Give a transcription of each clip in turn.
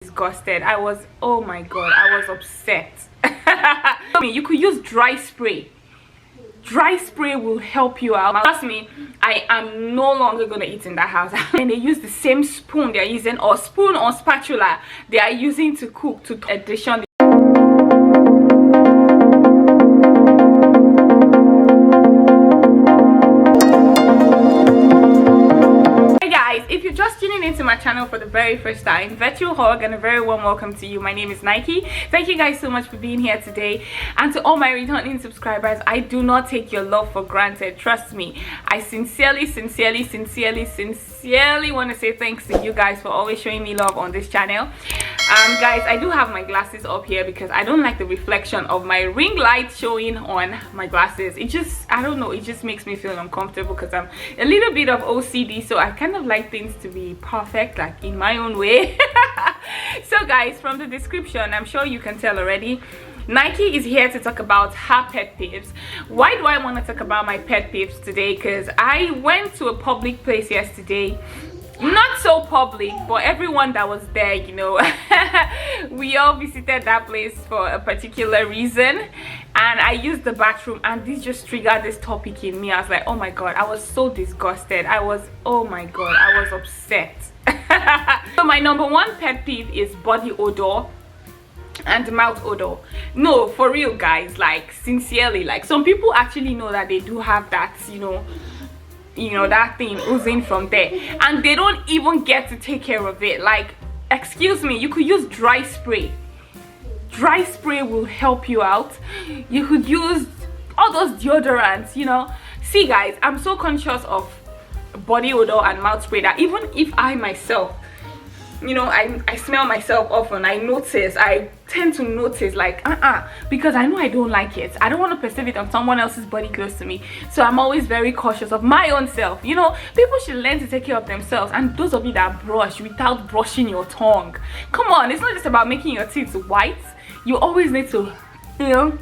Disgusted. I was, oh my god, I was upset. You could use dry spray. Dry spray will help you out. Trust me, I am no longer gonna eat in that house. And they use the same spoon they're using, or spoon or spatula they are using to cook, to addition. If you're just tuning into my channel for the very first time, virtual hug and a very warm welcome to you. My name is Nike. Thank you guys so much for being here today, and to all my returning subscribers, I do not take your love for granted. Trust me, I sincerely want to say thanks to you guys for always showing me love on this channel. Guys, I do have my glasses up here because I don't like the reflection of my ring light showing on my glasses. It just, I don't know, it just makes me feel uncomfortable because I'm a little bit of OCD, so I kind of like things to be perfect, like in my own way. So guys, from the description, I'm sure you can tell already, Nike is here to talk about her pet peeves. Why do I want to talk about my pet peeves today? Because I went to a public place yesterday. Not so public, but everyone that was there, you know, we all visited that place for a particular reason, and I used the bathroom, and this just triggered this topic in me. I was like, oh my god, I was so disgusted. I was, oh my god, I was upset. So my number one pet peeve is body odor and mouth odor. No, for real guys, like sincerely, like some people actually know that they do have that, you know, that thing oozing from there, and they don't even get to take care of it. Like, excuse me, you could use dry spray. Dry spray will help you out. You could use all those deodorants, you know. See guys, I'm so conscious of body odor and mouth spray that even if I myself, you know, I smell myself often, I tend to notice like because I know I don't like it. I don't want to perceive it on someone else's body close to me, so I'm always very cautious of my own self. You know, people should learn to take care of themselves. And those of you that brush without brushing your tongue, come on, it's not just about making your teeth white. You always need to, you know,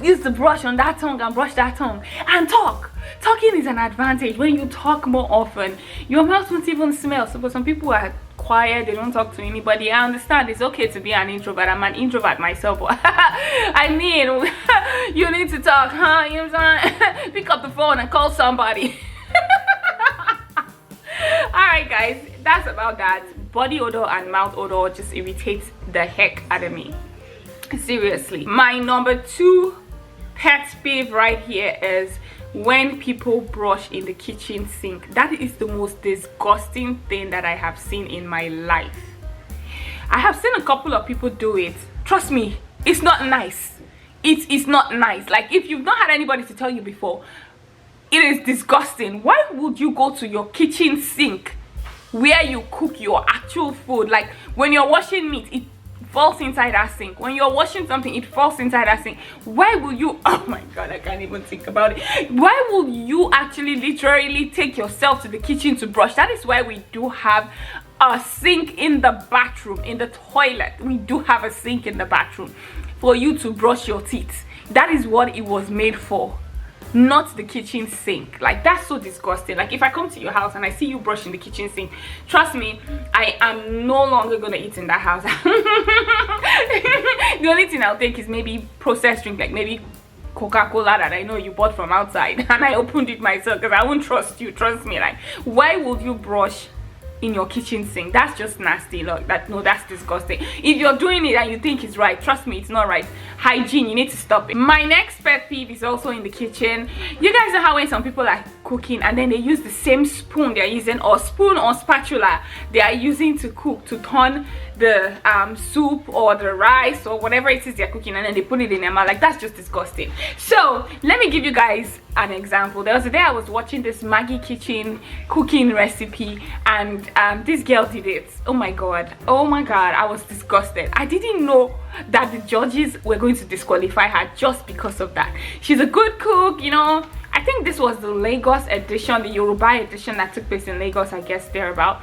use the brush on that tongue and brush that tongue and talk. Talking is an advantage. When you talk more often, your mouth won't even smell. So for some people are quiet, they don't talk to anybody. I understand, it's okay to be an introvert. I'm an introvert myself. I mean, you need to talk, huh? You know what I'm saying? Pick up the phone and call somebody. Alright guys, that's about that. Body odor and mouth odor just irritates the heck out of me. Seriously. My number two pet peeve right here is when people brush in the kitchen sink. That is the most disgusting thing that I have seen in my life. I have seen a couple of people do it. Trust me, it's not nice. It is not nice. Like, if you've not had anybody to tell you before, it is disgusting. Why would you go to your kitchen sink where you cook your actual food? Like, when you're washing meat, it falls inside that sink. When you're washing something, it falls inside that sink. Why will you, oh my god, I can't even think about it. Why will you actually literally take yourself to the kitchen to brush? That is why we do have a sink in the bathroom. In the toilet, we do have a sink in the bathroom for you to brush your teeth. That is what it was made for, not the kitchen sink. Like, that's so disgusting. Like, if I come to your house and I see you brushing the kitchen sink, trust me, I am no longer gonna eat in that house. The only thing I'll take is maybe processed drink, like maybe Coca-Cola that I know you bought from outside and I opened it myself, because I won't trust you. Trust me. Like, why would you brush in your kitchen sink? That's just nasty. Look, that's disgusting. If you're doing it and you think it's right, trust me, it's not right. Hygiene, you need to stop it. My next pet peeve is also in the kitchen. You guys know how when some people are cooking and then they use the same spoon they're using, or spoon or spatula they are using to cook, to turn the soup or the rice or whatever it is they're cooking, and then they put it in their mouth. Like, that's just disgusting. So let me give you guys an example. There was a day I was watching this Maggie kitchen cooking recipe, and this girl did it. Oh my god, I was disgusted. I didn't know that the judges were going to disqualify her just because of that. She's a good cook, you know. I think this was the Lagos edition, the Yoruba edition that took place in Lagos, I guess, thereabout.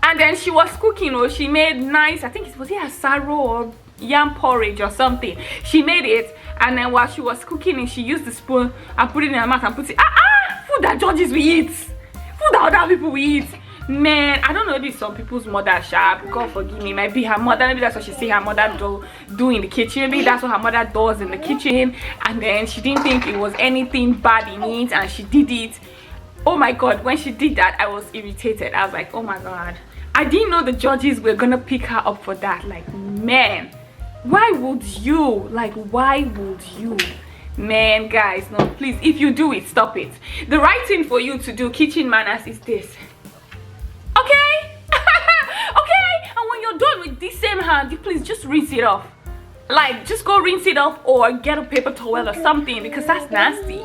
And then she was cooking, or she made nice, I think it was asaro or yam porridge or something. She made it, and then while she was cooking it, she used the spoon and put it in her mouth and put it, food that judges will eat, food that other people will eat. Man, I don't know, this is some people's mother sharp. God forgive me, might be her mother. Maybe that's what she say her mother do in the kitchen. Maybe that's what her mother does in the kitchen, and then she didn't think it was anything bad in it and she did it. Oh my god, when she did that, I was irritated. I was like, oh my god, I didn't know the judges were gonna pick her up for that. Like, man, why would you? Like, why would you? Man, guys, no, please, if you do it, stop it. The right thing for you to do, kitchen manners, is this. Okay? Okay? And when you're done with this same hand, you please just rinse it off. Like, just go rinse it off or get a paper towel or something, because that's nasty.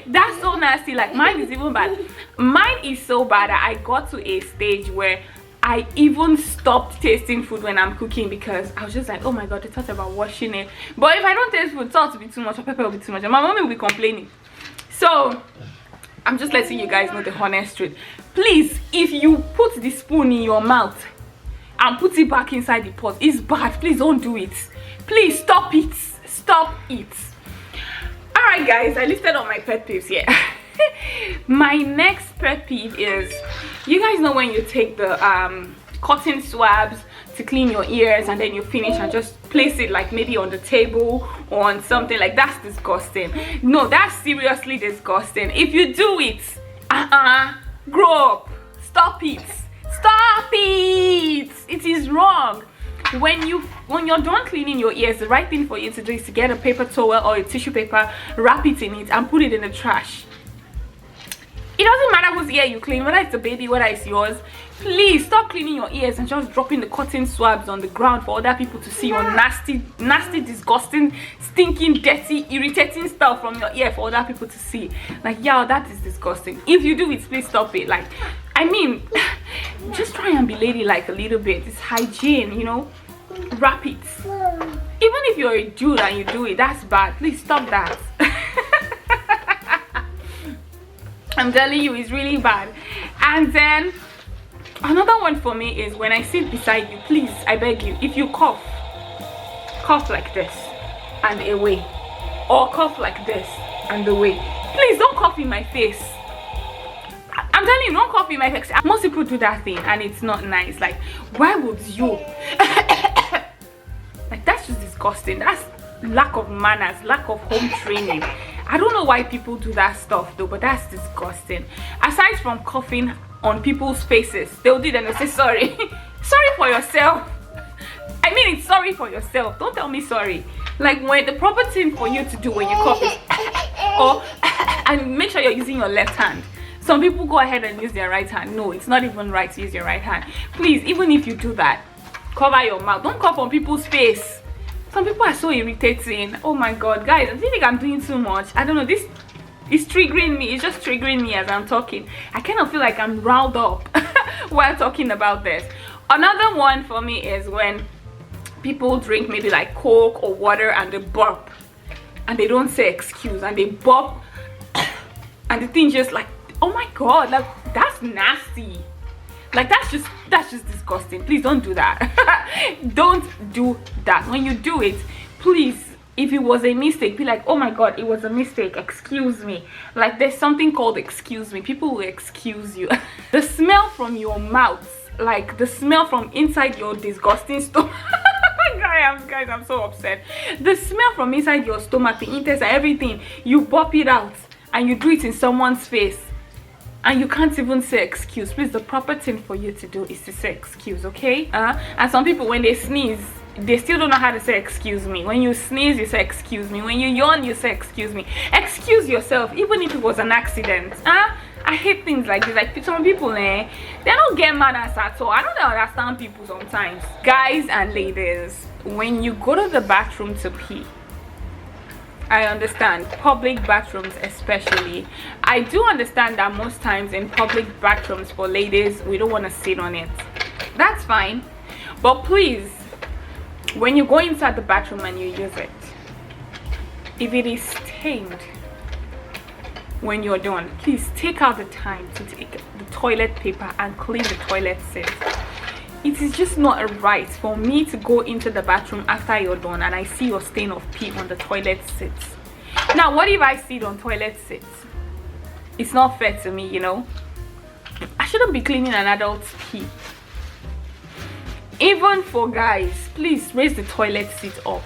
That's so nasty. Like, mine is even bad. Mine is so bad that I got to a stage where I even stopped tasting food when I'm cooking, because I was just like, oh my god, they thought about washing it. But if I don't taste food, salt will be too much or pepper will be too much, and my mommy will be complaining. So I'm just letting you guys know the honest truth. Please, if you put the spoon in your mouth and put it back inside the pot, it's bad. Please don't do it. Please stop it. Stop it. All right, guys, I listed all my pet peeves here. My next pet peeve is, you guys know when you take the cotton swabs to clean your ears and then you finish and just place it like maybe on the table or on something, like, that's disgusting. No, that's seriously disgusting. If you do it, grow up. Stop it. Stop it. It is wrong. When you're done cleaning your ears, the right thing for you to do is to get a paper towel or a tissue paper, wrap it in it and put it in the trash. It doesn't matter whose ear you clean, whether it's a baby, whether it's yours. Please stop cleaning your ears and just dropping the cotton swabs on the ground for other people to see your nasty, disgusting, stinking, dirty, irritating stuff from your ear for other people to see. Like, yeah, that is disgusting. If you do it, please stop it. Like, I mean, just try and be ladylike a little bit. It's hygiene, you know. Wrap it. Even if you're a dude and you do it, that's bad. Please stop that. I'm telling you, it's really bad. And then another one for me is when I sit beside you, please, I beg you, if you cough like this and away, or cough like this and away, please don't cough in my face. I'm telling you, don't cough in my face. Most people do that thing and it's not nice. Like, why would you? Like, that's just disgusting. That's lack of manners, lack of home training. I don't know why people do that stuff though, but that's disgusting. Aside from coughing on people's faces, they'll do it and they'll say sorry. Sorry for yourself. I mean, it's sorry for yourself. Don't tell me sorry. Like, when the proper thing for you to do when you cough is or and make sure you're using your left hand. Some people go ahead and use their right hand. No, it's not even right to use your right hand. Please, even if you do that, cover your mouth. Don't cough on people's face. Some people are so irritating. Oh my god, guys, I think I'm doing too much. I don't know, this is triggering me. It's just triggering me as I'm talking. I kind of feel like I'm riled up while talking about this. Another one for me is when people drink maybe like Coke or water and they burp and they don't say excuse and they burp and the thing just like, oh my god, like, that's nasty. Like, that's just disgusting. Please don't do that. Don't do that. When you do it, please, if it was a mistake, be like, oh my god, it was a mistake, excuse me. Like, there's something called excuse me. People will excuse you. The smell from your mouth, like the smell from inside your disgusting stomach. Guys, I'm so upset. The smell from inside your stomach, the intestine, everything, you pop it out and you do it in someone's face and you can't even say excuse. Please, the proper thing for you to do is to say excuse, okay? And some people, when they sneeze, they still don't know how to say excuse me. When you sneeze, you say excuse me. When you yawn, you say excuse me. Excuse yourself, even if it was an accident. I hate things like this. Like, some people, they don't get manners at all. I don't understand people sometimes. Guys and ladies, when you go to the bathroom to pee, I understand, public bathrooms especially. I do understand that most times in public bathrooms for ladies, we don't want to sit on it. That's fine. But please, when you go inside the bathroom and you use it, if it is stained when you're done, please take out the time to take the toilet paper and clean the toilet seat. It is just not right for me to go into the bathroom after you're done and I see your stain of pee on the toilet seat. Now, what if I see it on toilet seats? It's not fair to me, you know. I shouldn't be cleaning an adult's pee. Even for guys, please raise the toilet seat up.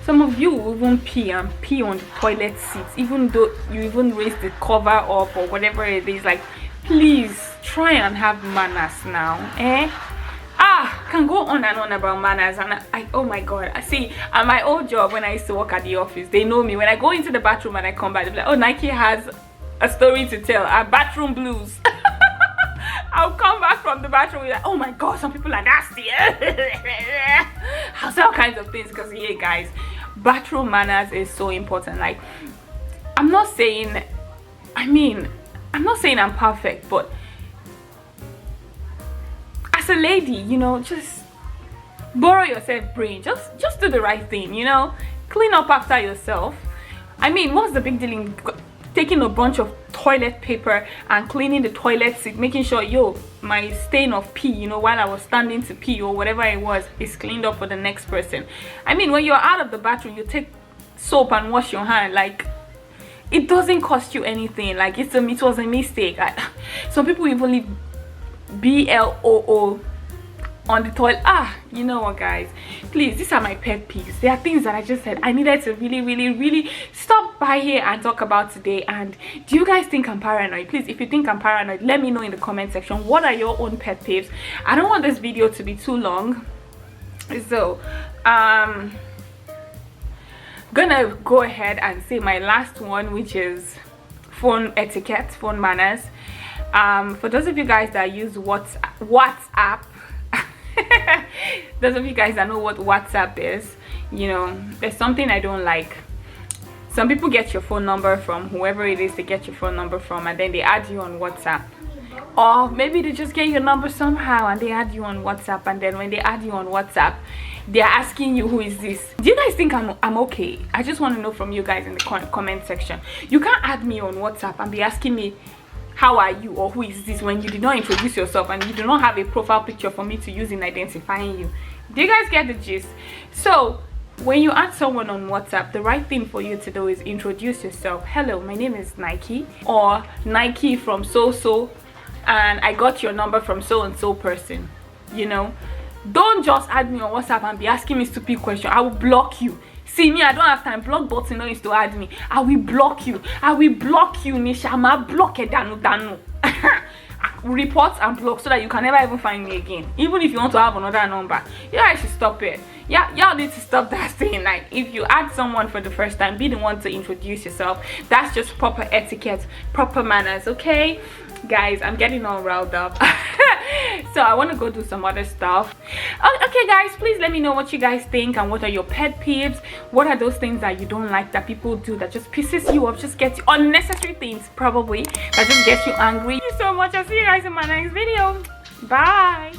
Some of you will even pee on the toilet seat, even though you even raise the cover up or whatever it is. Like, please try and have manners now, eh? Can go on and on about manners, and oh my god, I see at my old job when I used to work at the office, they know me. When I go into the bathroom and I come back, they're like, oh, Nike has a story to tell, bathroom blues. I'll come back from the bathroom like, oh my god, some people are nasty. I'll say all kinds of things because, yeah, guys, bathroom manners is so important. Like, I'm not saying I'm perfect, but as a lady, you know, just borrow yourself brain. Just do the right thing, you know. Clean up after yourself. I mean, what's the big deal in taking a bunch of toilet paper and cleaning the toilet seat, making sure, yo, my stain of pee, you know, while I was standing to pee or whatever it was, is cleaned up for the next person. I mean, when you're out of the bathroom, you take soap and wash your hand. Like, it doesn't cost you anything. Like, it was a mistake. Some people even leave BLOO on the toilet. You know what, guys, please, these are my pet peeves. There are things that I just said I needed to really stop by here and talk about today. And do you guys think I'm paranoid? Please, if you think I'm paranoid, let me know in the comment section. What are your own pet peeves? I don't want this video to be too long, so gonna go ahead and say my last one, which is phone etiquette, phone manners. For those of you guys that use WhatsApp, those of you guys that know what WhatsApp is, you know, there's something I don't like. Some people get your phone number from whoever it is they get your phone number from, and then they add you on WhatsApp. Or maybe they just get your number somehow and they add you on WhatsApp, and then when they add you on WhatsApp, they're asking you, who is this? Do you guys think I'm okay? I just want to know from you guys in the comment section. You can't add me on WhatsApp and be asking me, how are you, or who is this, when you did not introduce yourself and you do not have a profile picture for me to use in identifying you. Do you guys get the gist? So when you add someone on WhatsApp, the right thing for you to do is introduce yourself. Hello, my name is Nike, or Nike from so and I got your number from so and so person. You know, don't just add me on WhatsApp and be asking me stupid questions. I will block you. See me, I don't have time. Block button no is to add me. I will block you. Nisha. I'ma block it danu. Report and block so that you can never even find me again. Even if you want to have another number, you guys should stop it. Yeah, y'all need to stop that thing. Like, if you add someone for the first time, be the one to introduce yourself. That's just proper etiquette, proper manners, okay? Guys, I'm getting all riled up. So I want to go do some other stuff. Okay, guys, please let me know what you guys think and what are your pet peeves. What are those things that you don't like that people do that just pisses you off, just gets you, unnecessary things probably that just gets you angry. Thank you so much. I'll see you guys in my next video. Bye.